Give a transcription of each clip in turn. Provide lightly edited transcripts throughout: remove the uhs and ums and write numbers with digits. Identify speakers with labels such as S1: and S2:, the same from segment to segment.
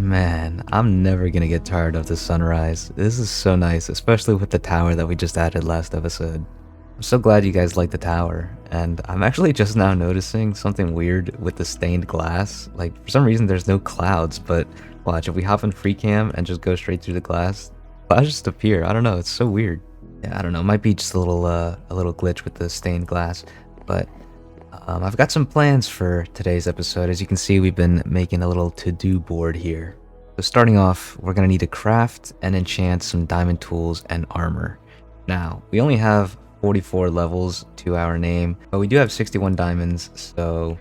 S1: Man, I'm never gonna get tired of the sunrise. This is so nice, especially with the tower that we just added last episode. I'm so glad you guys like the tower, and I'm actually just now noticing something weird with the stained glass. Like, for some reason there's no clouds, but watch, if we hop in free cam and just go straight through the glass, clouds just appear. I don't know, it's so weird. Yeah, I don't know, it might be just a little glitch with the stained glass, but I've got some plans for today's episode. As you can see, we've been making a little to-do board here. So starting off, we're going to need to craft and enchant some diamond tools and armor. Now, we only have 44 levels to our name, but we do have 61 diamonds, so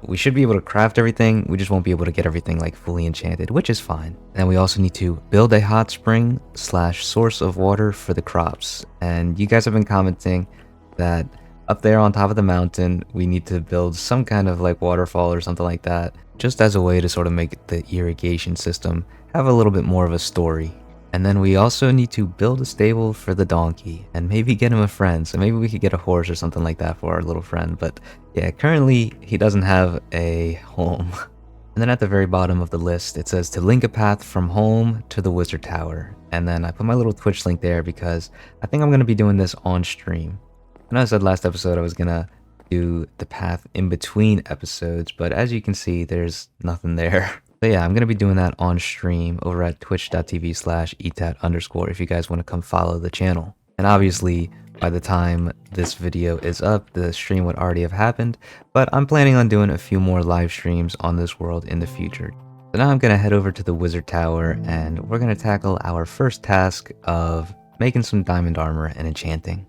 S1: we should be able to craft everything. We just won't be able to get everything like fully enchanted, which is fine. And we also need to build a hot spring / source of water for the crops. And you guys have been commenting that up there on top of the mountain, we need to build some kind of like waterfall or something like that, just as a way to sort of make the irrigation system have a little bit more of a story. And then we also need to build a stable for the donkey and maybe get him a friend. So maybe we could get a horse or something like that for our little friend. But yeah, currently he doesn't have a home. And then at the very bottom of the list, it says to link a path from home to the wizard tower. And then I put my little Twitch link there because I think I'm going to be doing this on stream. I know I said last episode I was gonna do the path in between episodes, but as you can see, there's nothing there. But yeah, I'm gonna be doing that on stream over at twitch.tv/etat_ if you guys want to come follow the channel. And obviously, by the time this video is up, the stream would already have happened, but I'm planning on doing a few more live streams on this world in the future. So now I'm gonna head over to the wizard tower, and we're gonna tackle our first task of making some diamond armor and enchanting.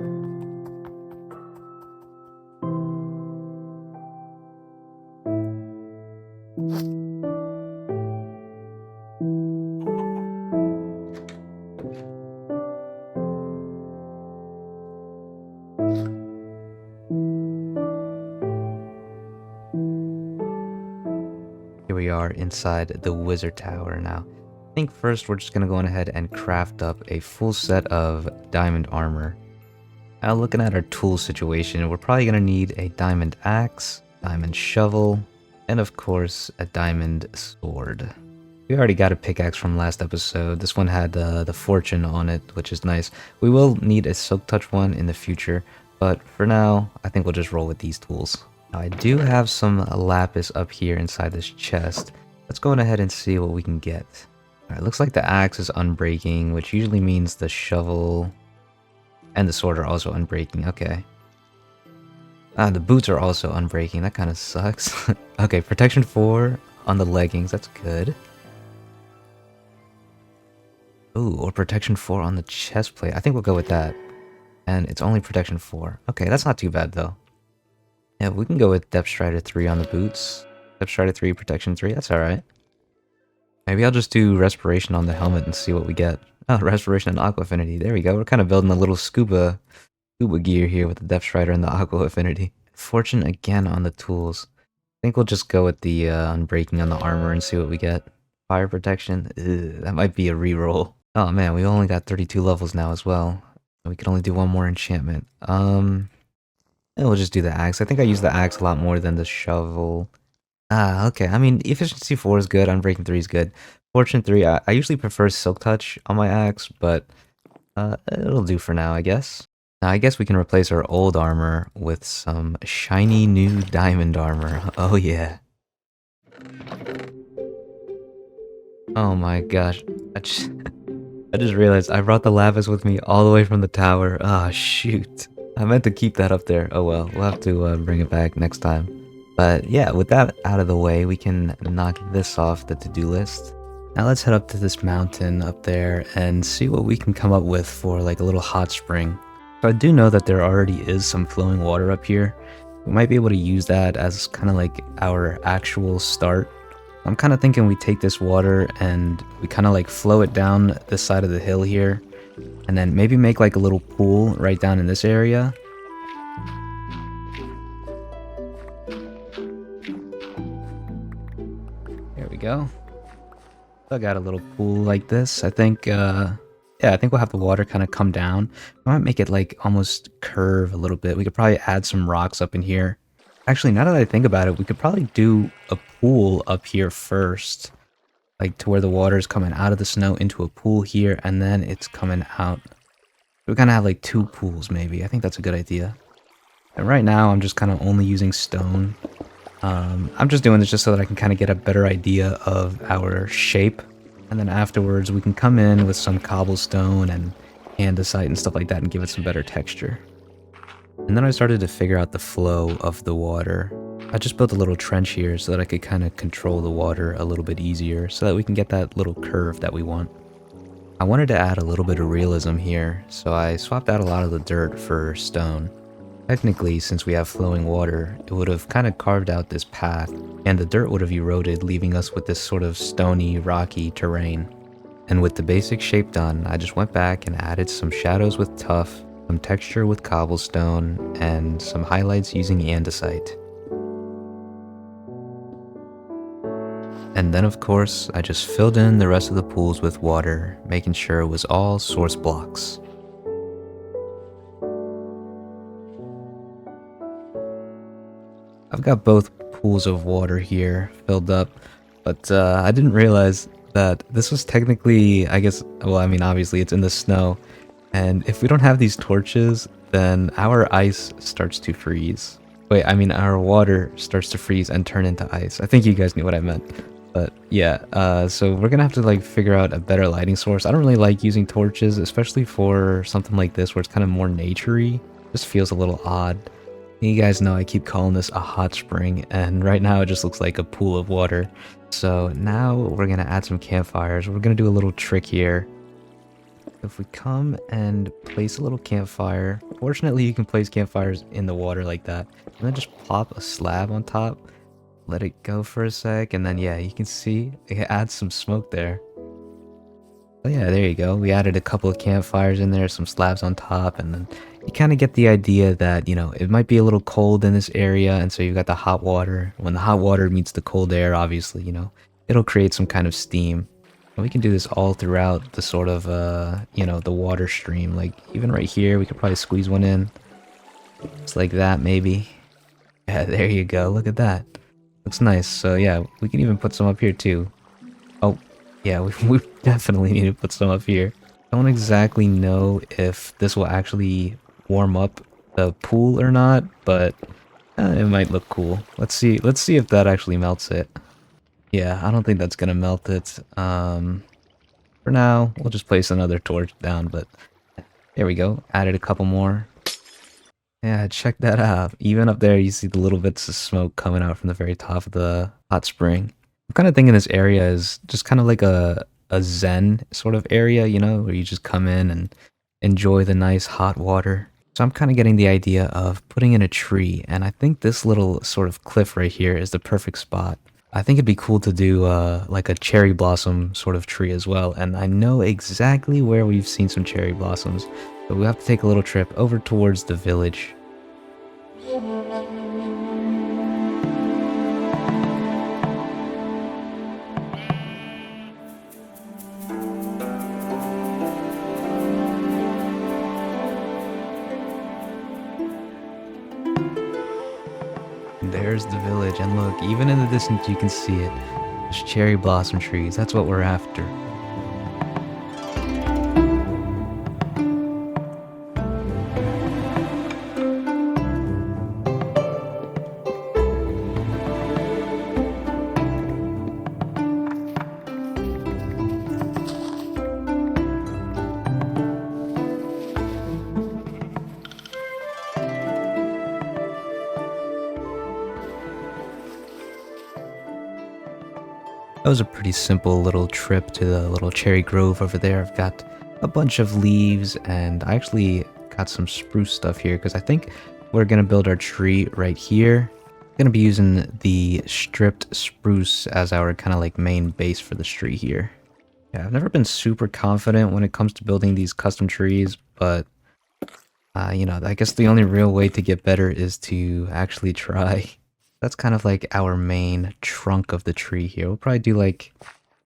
S1: Here we are inside the wizard tower now. I think first we're just going to go on ahead and craft up a full set of diamond armor. Now looking at our tool situation, we're probably going to need a diamond axe, diamond shovel, and of course a diamond sword. We already got a pickaxe from last episode. This one had the fortune on it, which is nice. We will need a silk touch one in the future, but for now I think we'll just roll with these tools. Now, I do have some lapis up here inside this chest. Let's go on ahead and see what we can get. Alright, looks like the axe is unbreaking, which usually means the shovel and the sword are also unbreaking. Okay. The boots are also unbreaking. That kind of sucks. Okay, protection 4 on the leggings. That's good. Ooh, or protection 4 on the chest plate. I think we'll go with that. And it's only protection 4. Okay, that's not too bad though. Yeah, we can go with Depth Strider 3 on the boots. Depth Strider 3, Protection 3, that's alright. Maybe I'll just do Respiration on the helmet and see what we get. Oh, Respiration and Aqua Affinity. There we go. We're kind of building a little scuba gear here with the Depth Strider and the Aqua Affinity. Fortune again on the tools. I think we'll just go with the Unbreaking on the armor and see what we get. Fire Protection. Ugh, that might be a reroll. Oh man, we only got 32 levels now as well. We can only do one more enchantment. And we'll just do the axe. I think I use the axe a lot more than the shovel. Okay. I mean, efficiency 4 is good. Unbreaking 3 is good. Fortune 3, I usually prefer silk touch on my axe, but it'll do for now, I guess. Now, I guess we can replace our old armor with some shiny new diamond armor. Oh, yeah. Oh my gosh. I just realized I brought the lapis with me all the way from the tower. Ah, shoot. I meant to keep that up there. Oh well, we'll have to bring it back next time. But yeah, with that out of the way, we can knock this off the to-do list. Now let's head up to this mountain up there and see what we can come up with for like a little hot spring. So I do know that there already is some flowing water up here. We might be able to use that as kind of like our actual start. I'm kind of thinking we take this water and we kind of like flow it down this side of the hill here. And then maybe make like a little pool right down in this area. There we go. I got a little pool like this. I think, yeah, I think we'll have the water kind of come down. I might make it like almost curve a little bit. We could probably add some rocks up in here. Actually, now that I think about it, we could probably do a pool up here first. like to where the water is coming out of the snow into a pool here, and then it's coming out. We kind of have like two pools maybe. I think that's a good idea. And right now I'm just kind of only using stone. I'm just doing this just so that I can kind of get a better idea of our shape. And then afterwards we can come in with some cobblestone and andesite and stuff like that and give it some better texture. And then I started to figure out the flow of the water. I just built a little trench here so that I could kind of control the water a little bit easier so that we can get that little curve that we want. I wanted to add a little bit of realism here, so I swapped out a lot of the dirt for stone. Technically, since we have flowing water, it would have kind of carved out this path, and the dirt would have eroded, leaving us with this sort of stony, rocky terrain. And with the basic shape done, I just went back and added some shadows with tuff, some texture with cobblestone, and some highlights using andesite. And then of course, I just filled in the rest of the pools with water, making sure it was all source blocks. I've got both pools of water here filled up, but I didn't realize that this was technically, I guess, well, I mean, obviously it's in the snow, and if we don't have these torches, then our ice starts to freeze. Wait, I mean, our water starts to freeze and turn into ice. I think you guys knew what I meant. But yeah, so we're gonna have to like figure out a better lighting source. I don't really like using torches, especially for something like this where it's kind of more naturey. Just feels a little odd. You guys know I keep calling this a hot spring, and right now it just looks like a pool of water. So now we're gonna add some campfires. We're gonna do a little trick here. If we come and place a little campfire, fortunately you can place campfires in the water like that, and then just plop a slab on top. Let it go for a sec, and then yeah, you can see it adds some smoke there. So yeah, there you go. We added a couple of campfires in there, some slabs on top, and then you kind of get the idea that, you know, it might be a little cold in this area, and so you've got the hot water. When the hot water meets the cold air, obviously, you know, it'll create some kind of steam. And we can do this all throughout the sort of, you know, the water stream. Like, even right here, we could probably squeeze one in. Just like that, maybe. Yeah, there you go. Look at that. Looks nice. So yeah, we can even put some up here too. Oh, yeah, we definitely need to put some up here. Don't exactly know if this will actually warm up the pool or not, but it might look cool. Let's see if that actually melts it. Yeah, I don't think that's gonna melt it. For now, we'll just place another torch down, but there we go. Added a couple more. Yeah, check that out. Even up there, you see the little bits of smoke coming out from the very top of the hot spring. I'm kind of thinking this area is just kind of like a zen sort of area, you know, where you just come in and enjoy the nice hot water. So I'm kind of getting the idea of putting in a tree, and I think this little sort of cliff right here is the perfect spot. I think it'd be cool to do like a cherry blossom sort of tree as well, and I know exactly where we've seen some cherry blossoms, but we have to take a little trip over towards the village. There's the village, and look, even in the distance you can see it. There's cherry blossom trees, that's what we're after. That was a pretty simple little trip to the little cherry grove over there. I've got a bunch of leaves, and I actually got some spruce stuff here because I think we're going to build our tree right here. I'm going to be using the stripped spruce as our kind of like main base for this tree here. Yeah, I've never been super confident when it comes to building these custom trees, but you know, I guess the only real way to get better is to actually try. That's kind of like our main trunk of the tree here. We'll probably do like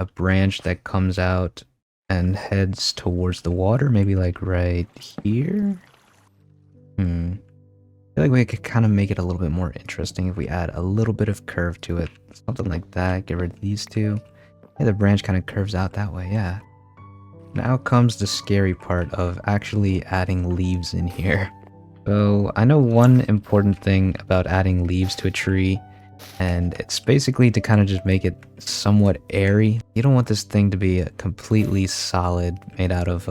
S1: a branch that comes out and heads towards the water, maybe like right here. I feel like we could kind of make it a little bit more interesting if we add a little bit of curve to it. Something like that. Get rid of these two. Yeah, the branch kind of curves out that way, yeah. Now comes the scary part of actually adding leaves in here. So I know one important thing about adding leaves to a tree, and it's basically to kind of just make it somewhat airy. You don't want this thing to be completely solid, made out of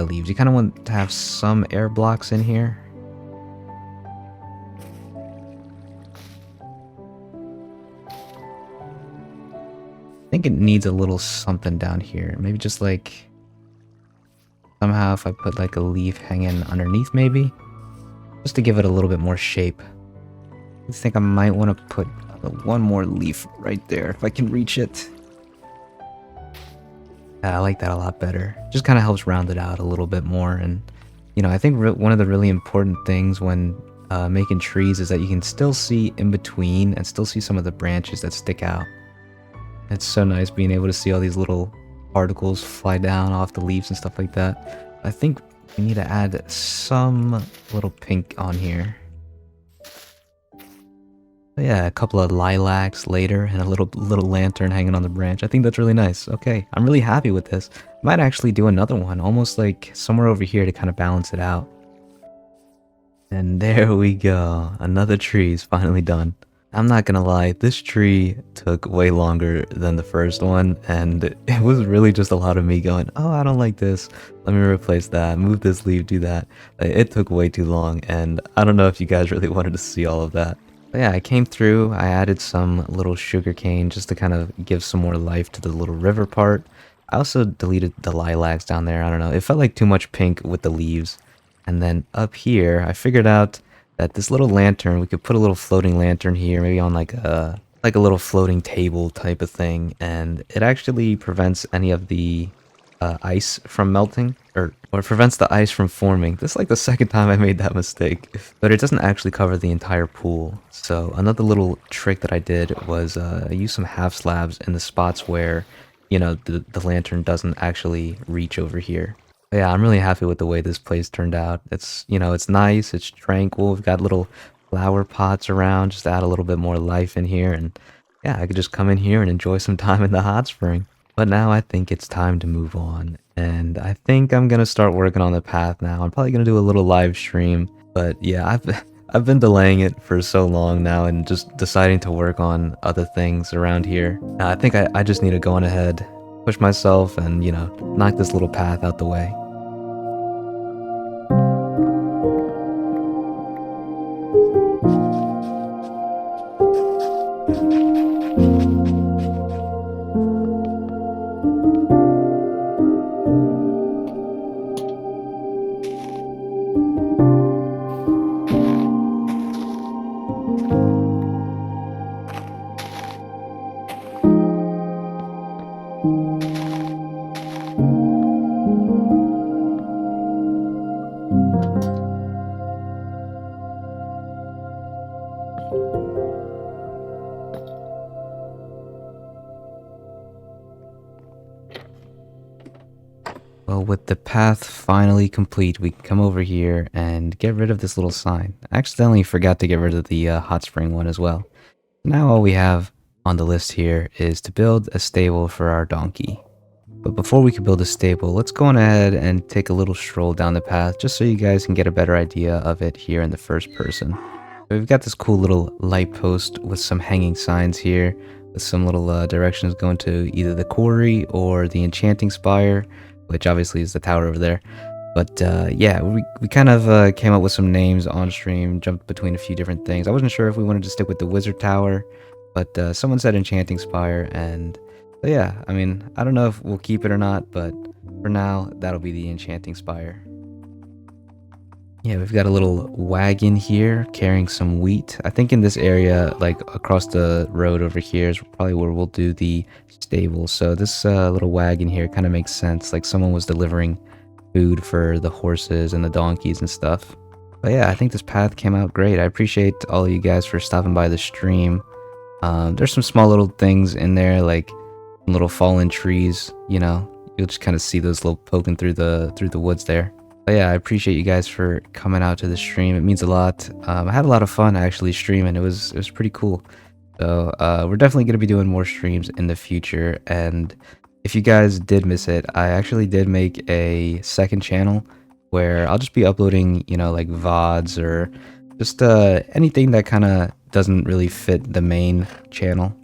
S1: leaves. You kind of want to have some air blocks in here. I think it needs a little something down here. Maybe just like somehow if I put like a leaf hanging underneath, maybe just to give it a little bit more shape. I think I might want to put one more leaf right there if I can reach it. Yeah, I like that a lot better. Just kind of helps round it out a little bit more. And, you know, I think one of the really important things when making trees is that you can still see in between and still see some of the branches that stick out. It's so nice being able to see all these little particles fly down off the leaves and stuff like that. I think we need to add some little pink on here. But yeah, a couple of lilacs later and a little lantern hanging on the branch. I think that's really nice. Okay, I'm really happy with this. Might actually do another one, almost like somewhere over here to kind of balance it out. And there we go. Another tree is finally done. I'm not gonna lie, this tree took way longer than the first one, and it was really just a lot of me going, oh, I don't like this. Let me replace that, move this leaf, do that. It took way too long, and I don't know if you guys really wanted to see all of that. But yeah, I came through, I added some little sugar cane just to kind of give some more life to the little river part. I also deleted the lilacs down there, I don't know, it felt like too much pink with the leaves. And then up here, I figured out that this little lantern, we could put a little floating lantern here, maybe on like a little floating table type of thing, and it actually prevents any of the ice from melting, or prevents the ice from forming. This is like the second time I made that mistake, but it doesn't actually cover the entire pool. So another little trick that I did was I used some half slabs in the spots where, you know, the lantern doesn't actually reach over here. Yeah, I'm really happy with the way this place turned out. It's, you know, it's nice, it's tranquil. We've got little flower pots around just to add a little bit more life in here. And yeah, I could just come in here and enjoy some time in the hot spring. But now I think it's time to move on. And I think I'm going to start working on the path now. I'm probably going to do a little live stream. But yeah, I've been delaying it for so long now and just deciding to work on other things around here. I think I just need to go on ahead, push myself and, you know, knock this little path out the way. Well, with the path finally complete, we can come over here and get rid of this little sign. I accidentally forgot to get rid of the hot spring one as well. Now all we have on the list here is to build a stable for our donkey. But before we can build a stable, let's go on ahead and take a little stroll down the path just so you guys can get a better idea of it here in the first person. So we've got this cool little light post with some hanging signs here, with some little directions going to either the quarry or the enchanting spire, which obviously is the tower over there. But yeah, we kind of came up with some names on stream, jumped between a few different things. I wasn't sure if we wanted to stick with the wizard tower, but someone said enchanting spire, and so yeah, I mean, I don't know if we'll keep it or not, but for now, that'll be the enchanting spire. Yeah, we've got a little wagon here carrying some wheat. I think in this area, like across the road over here, is probably where we'll do the stable. So this little wagon here kind of makes sense. Like someone was delivering food for the horses and the donkeys and stuff. But yeah, I think this path came out great. I appreciate all of you guys for stopping by the stream. There's some small little things in there, like little fallen trees. You know, you'll just kind of see those little poking through the woods there. But yeah, I appreciate you guys for coming out to the stream. It means a lot. I had a lot of fun actually streaming. It was pretty cool. So we're definitely going to be doing more streams in the future. And if you guys did miss it, I actually did make a second channel where I'll just be uploading, you know, like VODs or just anything that kind of doesn't really fit the main channel.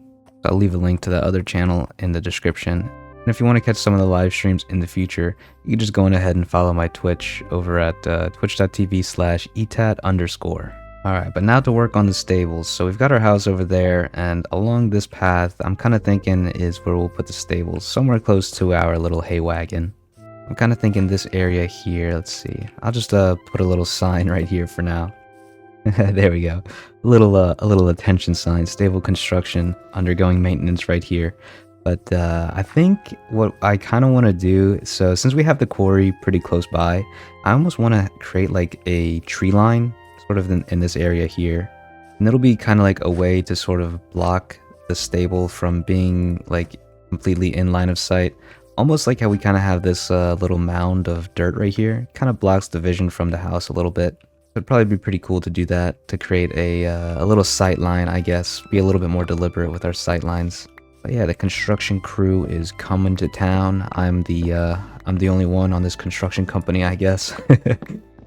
S1: I'll leave a link to the other channel in the description. And if you want to catch some of the live streams in the future, you can just go on ahead and follow my Twitch over at twitch.tv/etat_. Alright, but now to work on the stables. So we've got our house over there, and along this path, I'm kind of thinking is where we'll put the stables, somewhere close to our little hay wagon. I'm kind of thinking this area here. Let's see. I'll just put a little sign right here for now. There we go. A little attention sign. Stable construction, undergoing maintenance right here. But I think what I kind of want to do, so since we have the quarry pretty close by, I almost want to create like a tree line sort of in this area here. And it'll be kind of like a way to sort of block the stable from being like completely in line of sight. Almost like how we kind of have this little mound of dirt right here. Kind of blocks the vision from the house a little bit. It'd probably be pretty cool to do that, to create a little sight line, I guess. Be a little bit more deliberate with our sight lines. But yeah, the construction crew is coming to town. I'm the only one on this construction company, I guess.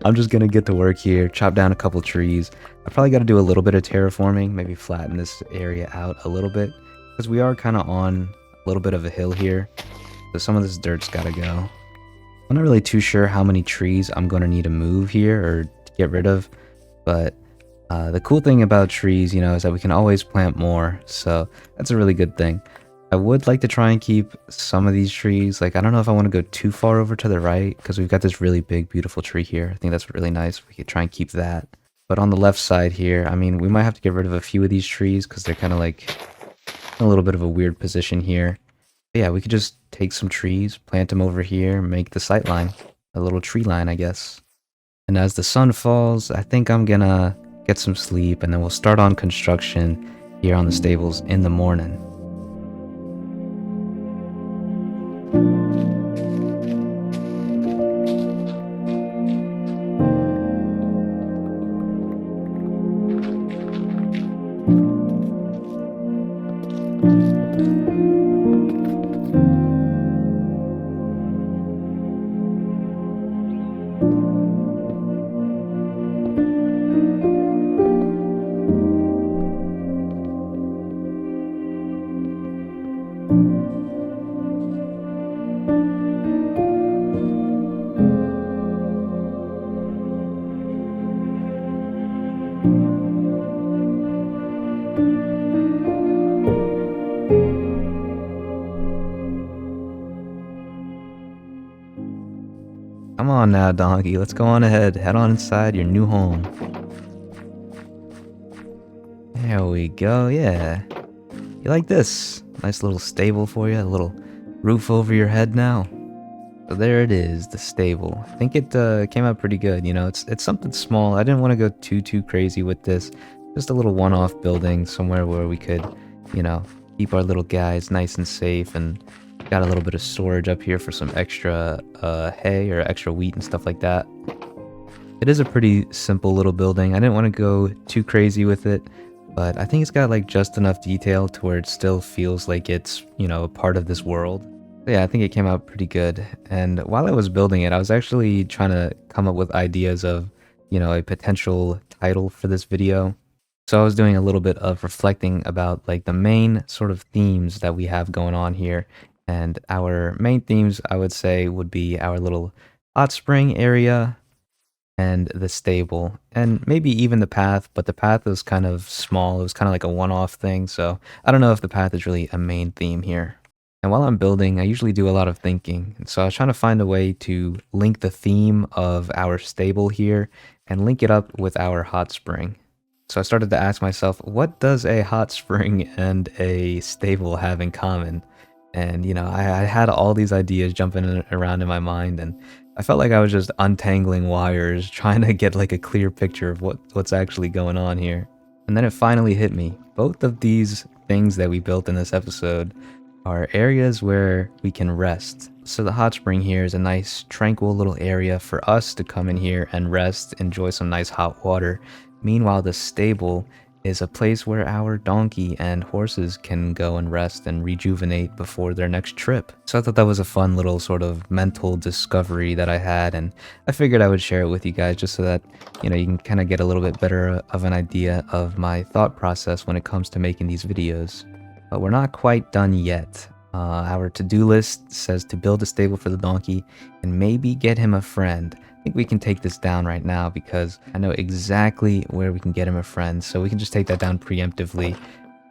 S1: I'm just gonna get to work here, chop down a couple trees. I probably got to do a little bit of terraforming, maybe flatten this area out a little bit, because we are kind of on a little bit of a hill here. So some of this dirt's got to go. I'm not really too sure how many trees I'm going to need to move here or get rid of, but the cool thing about trees, you know, is that we can always plant more, so that's a really good thing. I would like to try and keep some of these trees, like I don't know if I want to go too far over to the right, because we've got this really big beautiful tree here. I think that's really nice. We could try and keep that. But on the left side here, I mean, we might have to get rid of a few of these trees because they're kind of like in a little bit of a weird position here. But yeah, we could just take some trees, plant them over here, make the sight line, a little tree line, I guess. And as the sun falls, I think I'm gonna get some sleep, and then we'll start on construction here on the stables in the morning. Come on now, donkey. Let's go on ahead. Head on inside your new home. There we go. Yeah. You like this? Nice little stable for you. A little roof over your head now. So there it is, the stable. I think it came out pretty good. You know, it's something small. I didn't want to go too crazy with this. Just a little one-off building somewhere where we could, you know, keep our little guys nice and safe, and got a little bit of storage up here for some extra hay or extra wheat and stuff like that. It is a pretty simple little building. I didn't want to go too crazy with it, but I think it's got like just enough detail to where it still feels like it's, you know, a part of this world. So yeah, I think it came out pretty good. And while I was building it, I was actually trying to come up with ideas of, you know, a potential title for this video. So I was doing a little bit of reflecting about like the main sort of themes that we have going on here. And our main themes, I would say, would be our little hot spring area and the stable, and maybe even the path, but the path was kind of small. It was kind of like a one-off thing, so I don't know if the path is really a main theme here. And while I'm building, I usually do a lot of thinking, and so I was trying to find a way to link the theme of our stable here and link it up with our hot spring. So I started to ask myself, what does a hot spring and a stable have in common? And, you know, I had all these ideas jumping around in my mind, and I felt like I was just untangling wires, trying to get like a clear picture of what's actually going on here. And then it finally hit me. Both of these things that we built in this episode are areas where we can rest. So the hot spring here is a nice, tranquil little area for us to come in here and rest, enjoy some nice hot water. Meanwhile, the stable is a place where our donkey and horses can go and rest and rejuvenate before their next trip. So I thought that was a fun little sort of mental discovery that I had, and I figured I would share it with you guys just so that, you know, you can kind of get a little bit better of an idea of my thought process when it comes to making these videos. But we're not quite done yet. Our to-do list says to build a stable for the donkey and maybe get him a friend. I think we can take this down right now because I know exactly where we can get him a friend, so we can just take that down preemptively.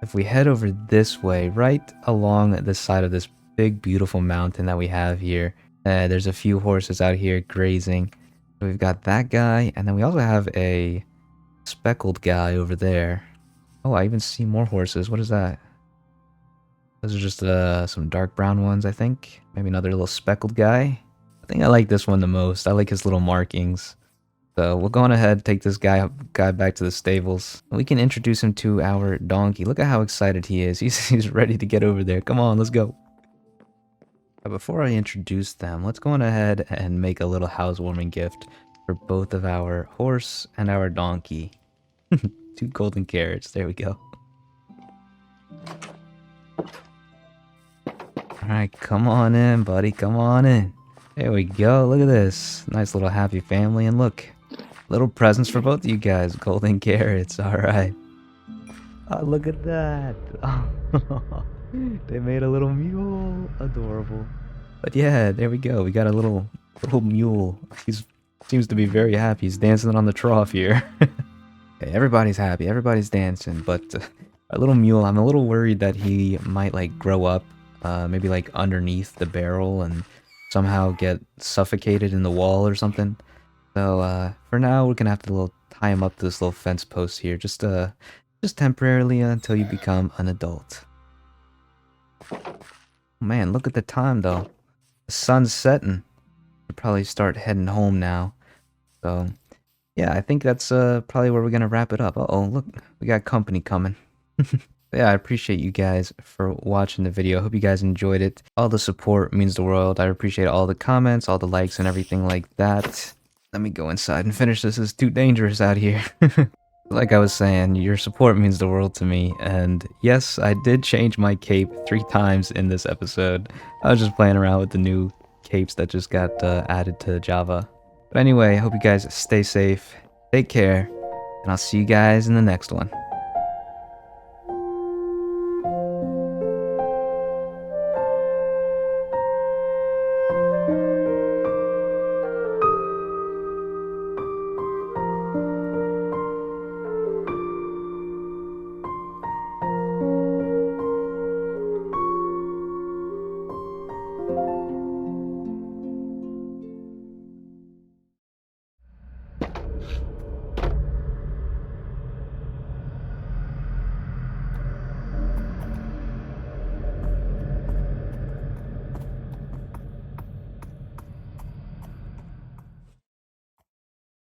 S1: If we head over this way, right along the side of this big beautiful mountain that we have here, there's a few horses out here grazing. We've got that guy, and then we also have a speckled guy over there. Oh, I even see more horses. What is that? Those are just some dark brown ones, I think. Maybe another little speckled guy. I think I like this one the most. I like his little markings. So we'll go on ahead, take this guy back to the stables. We can introduce him to our donkey. Look at how excited he is. He's ready to get over there. Come on, let's go. But before I introduce them, let's go on ahead and make a little housewarming gift for both of our horse and our donkey. 2 golden carrots. There we go. Alright, come on in, buddy. Come on in. There we go. Look at this. Nice little happy family. And look, little presents for both of you guys. Golden carrots. Alright. Oh, look at that. Oh, they made a little mule. Adorable. But yeah, there we go. We got a little mule. He seems to be very happy. He's dancing on the trough here. Okay, everybody's happy. Everybody's dancing. But our little mule, I'm a little worried that he might like grow up. Maybe like underneath the barrel and somehow get suffocated in the wall or something. So for now we're gonna have to tie him up to this little fence post here, just temporarily until you become an adult. Man, look at the time though. The sun's setting. We'll probably start heading home now. So yeah, I think that's probably where we're gonna wrap it up. Uh-oh, look, we got company coming. Yeah, I appreciate you guys for watching the video. I hope you guys enjoyed it. All the support means the world. I appreciate all the comments, all the likes, and everything like that. Let me go inside and finish this. It's too dangerous out here. Like I was saying, your support means the world to me. And yes, I did change my cape 3 times in this episode. I was just playing around with the new capes that just got added to Java. But anyway, I hope you guys stay safe, take care, and I'll see you guys in the next one.